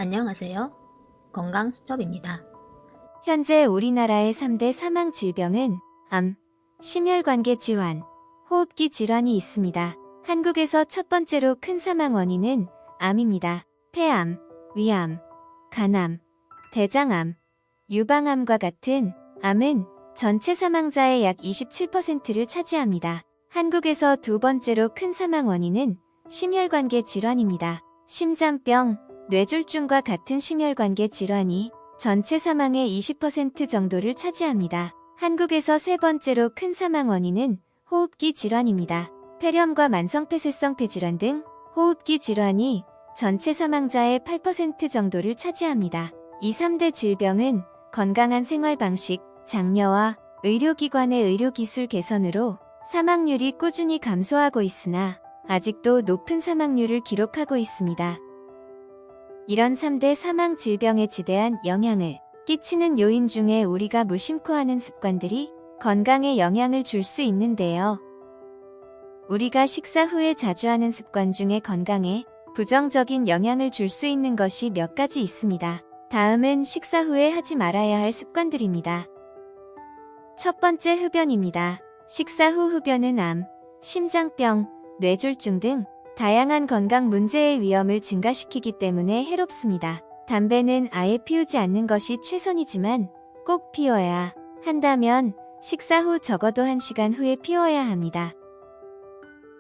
안녕하세요. 건강수첩입니다. 현재 우리나라의 3대 사망 질병은 암, 심혈관계 질환, 호흡기 질환이 있습니다. 한국에서 첫 번째로 큰 사망 원인은 암입니다. 폐암, 위암, 간암, 대장암, 유방암과 같은 암은 전체 사망자의 약 27%를 차지합니다. 한국에서 두 번째로 큰 사망 원인은 심혈관계 질환입니다. 심장병, 뇌졸중과 같은 심혈관계 질환이 전체 사망의 20% 정도를 차지합니다. 한국에서 세 번째로 큰 사망 원인은 호흡기 질환입니다. 폐렴과 만성폐쇄성 폐질환 등 호흡기 질환이 전체 사망자의 8% 정도를 차지합니다. 이 3대 질병은 건강한 생활 방식, 장려와 의료기관의 의료기술 개선으로 사망률이 꾸준히 감소하고 있으나 아직도 높은 사망률을 기록하고 있습니다. 이런 3대 사망 질병에 지대한 영향을 끼치는 요인 중에 우리가 무심코 하는 습관들이 건강에 영향을 줄 수 있는데요. 우리가 식사 후에 자주 하는 습관 중에 건강에 부정적인 영향을 줄 수 있는 것이 몇 가지 있습니다. 다음은 식사 후에 하지 말아야 할 습관들입니다. 첫 번째, 흡연입니다. 식사 후 흡연은 암, 심장병, 뇌졸중 등 다양한 건강 문제의 위험을 증가시키기 때문에 해롭습니다. 담배는 아예 피우지 않는 것이 최선이지만 꼭 피워야 한다면 식사 후 적어도 1시간 후에 피워야 합니다.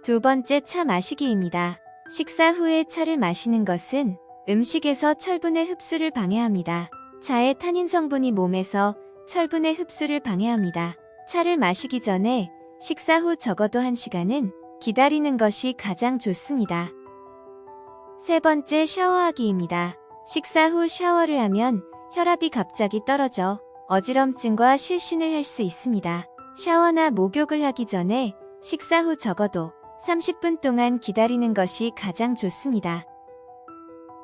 두 번째, 차 마시기입니다. 식사 후에 차를 마시는 것은 음식에서 철분의 흡수를 방해합니다. 차의 타닌 성분이 몸에서 철분의 흡수를 방해합니다. 차를 마시기 전에 식사 후 적어도 1시간은 기다리는 것이 가장 좋습니다. 세 번째, 샤워하기입니다. 식사 후 샤워를 하면 혈압이 갑자기 떨어져 어지럼증과 실신을 할 수 있습니다. 샤워나 목욕을 하기 전에 식사 후 적어도 30분 동안 기다리는 것이 가장 좋습니다.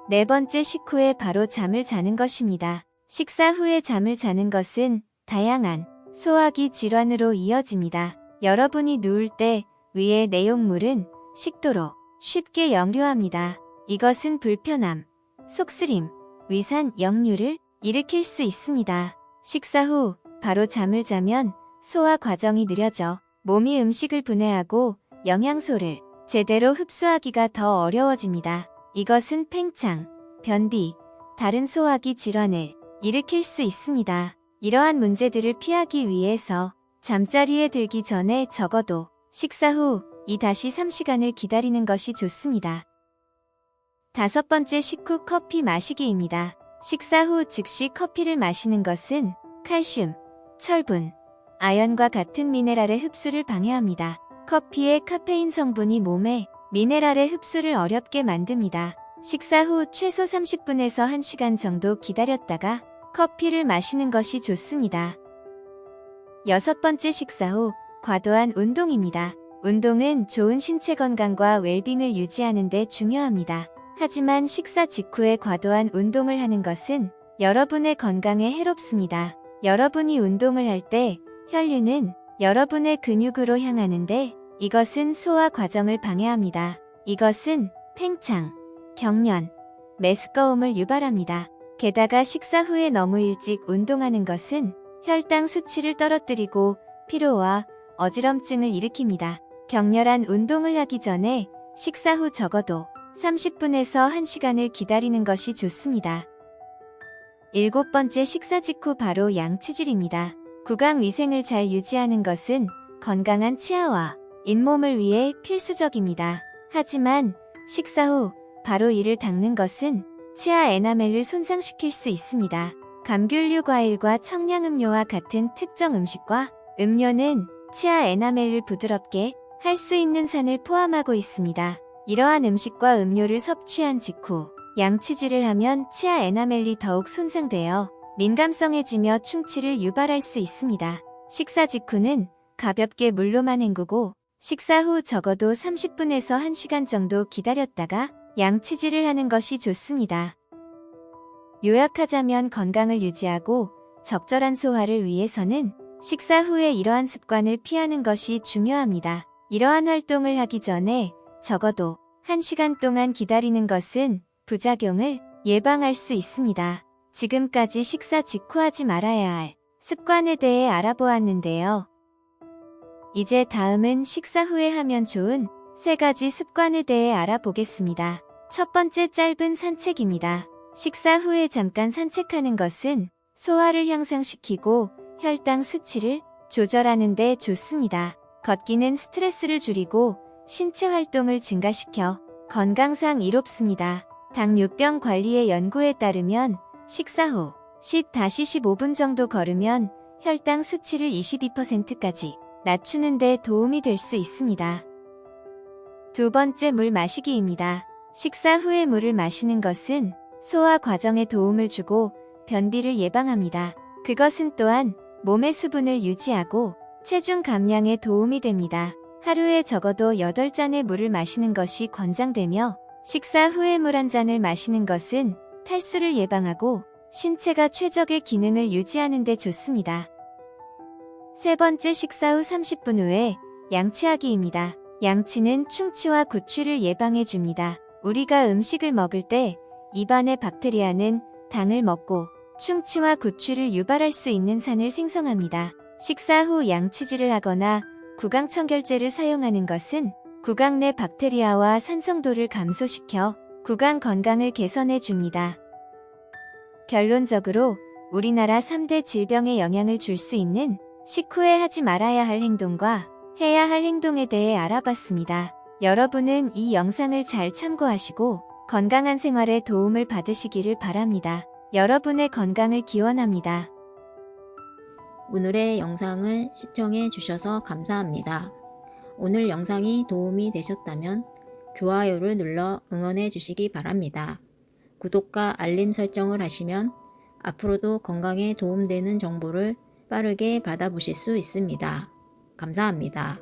네 번째, 식후에 바로 잠을 자는 것입니다. 식사 후에 잠을 자는 것은 다양한 소화기 질환으로 이어집니다. 여러분이 누울 때 위의 내용물은 식도로 쉽게 역류합니다. 이것은 불편함, 속쓰림, 위산 역류를 일으킬 수 있습니다. 식사 후 바로 잠을 자면 소화 과정이 느려져 몸이 음식을 분해하고 영양소를 제대로 흡수하기가 더 어려워집니다. 이것은 팽창, 변비, 다른 소화기 질환을 일으킬 수 있습니다. 이러한 문제들을 피하기 위해서 잠자리에 들기 전에 적어도 식사 후 2-3시간을 기다리는 것이 좋습니다. 다섯 번째, 식후 커피 마시기입니다. 식사 후 즉시 커피를 마시는 것은 칼슘, 철분, 아연과 같은 미네랄의 흡수를 방해합니다. 커피의 카페인 성분이 몸에 미네랄의 흡수를 어렵게 만듭니다. 식사 후 최소 30분에서 1시간 정도 기다렸다가 커피를 마시는 것이 좋습니다. 여섯 번째, 식사 후 과도한 운동입니다. 운동은 좋은 신체 건강과 웰빙을 유지하는 데 중요합니다. 하지만 식사 직후에 과도한 운동을 하는 것은 여러분의 건강에 해롭습니다. 여러분이 운동을 할 때 혈류는 여러분의 근육으로 향하는데 이것은 소화 과정을 방해합니다. 이것은 팽창, 경련, 메스꺼움을 유발합니다. 게다가 식사 후에 너무 일찍 운동하는 것은 혈당 수치를 떨어뜨리고 피로와 어지럼증을 일으킵니다. 격렬한 운동을 하기 전에 식사 후 적어도 30분에서 1시간을 기다리는 것이 좋습니다. 일곱 번째, 식사 직후 바로 양치질입니다. 구강 위생을 잘 유지하는 것은 건강한 치아와 잇몸을 위해 필수적입니다. 하지만 식사 후 바로 이를 닦는 것은 치아 에나멜을 손상시킬 수 있습니다. 감귤류 과일과 청량음료와 같은 특정 음식과 음료는 치아 에나멜을 부드럽게 할 수 있는 산을 포함하고 있습니다. 이러한 음식과 음료를 섭취한 직후 양치질을 하면 치아 에나멜이 더욱 손상되어 민감성해지며 충치를 유발할 수 있습니다. 식사 직후는 가볍게 물로만 헹구고 식사 후 적어도 30분에서 1시간 정도 기다렸다가 양치질을 하는 것이 좋습니다. 요약하자면 건강을 유지하고 적절한 소화를 위해서는 식사 후에 이러한 습관을 피하는 것이 중요합니다. 이러한 활동을 하기 전에 적어도 1시간 동안 기다리는 것은 부작용을 예방할 수 있습니다. 지금까지 식사 직후 하지 말아야 할 습관에 대해 알아보았는데요. 이제 다음은 식사 후에 하면 좋은 3가지 습관에 대해 알아보겠습니다. 첫 번째, 짧은 산책입니다. 식사 후에 잠깐 산책하는 것은 소화를 향상시키고 혈당 수치를 조절하는 데 좋습니다. 걷기는 스트레스를 줄이고 신체 활동을 증가시켜 건강상 이롭습니다. 당뇨병 관리의 연구에 따르면 식사 후 10-15분 정도 걸으면 혈당 수치를 22%까지 낮추는 데 도움이 될 수 있습니다. 두 번째, 물 마시기입니다. 식사 후에 물을 마시는 것은 소화 과정에 도움을 주고 변비를 예방합니다. 그것은 또한 몸의 수분을 유지하고 체중 감량에 도움이 됩니다. 하루에 적어도 8잔의 물을 마시는 것이 권장되며 식사 후에 물 1잔을 마시는 것은 탈수를 예방하고 신체가 최적의 기능을 유지하는 데 좋습니다. 세 번째, 식사 후 30분 후에 양치하기입니다. 양치는 충치와 구취를 예방해 줍니다. 우리가 음식을 먹을 때 입안의 박테리아는 당을 먹고 충치와 구취를 유발할 수 있는 산을 생성합니다. 식사 후 양치질을 하거나 구강청결제를 사용하는 것은 구강 내 박테리아와 산성도를 감소시켜 구강 건강을 개선해 줍니다. 결론적으로 우리나라 3대 질병에 영향을 줄 수 있는 식후에 하지 말아야 할 행동과 해야 할 행동에 대해 알아봤습니다. 여러분은 이 영상을 잘 참고하시고 건강한 생활에 도움을 받으시기를 바랍니다. 여러분의 건강을 기원합니다. 오늘의 영상을 시청해 주셔서 감사합니다. 오늘 영상이 도움이 되셨다면 좋아요를 눌러 응원해 주시기 바랍니다. 구독과 알림 설정을 하시면 앞으로도 건강에 도움되는 정보를 빠르게 받아보실 수 있습니다. 감사합니다.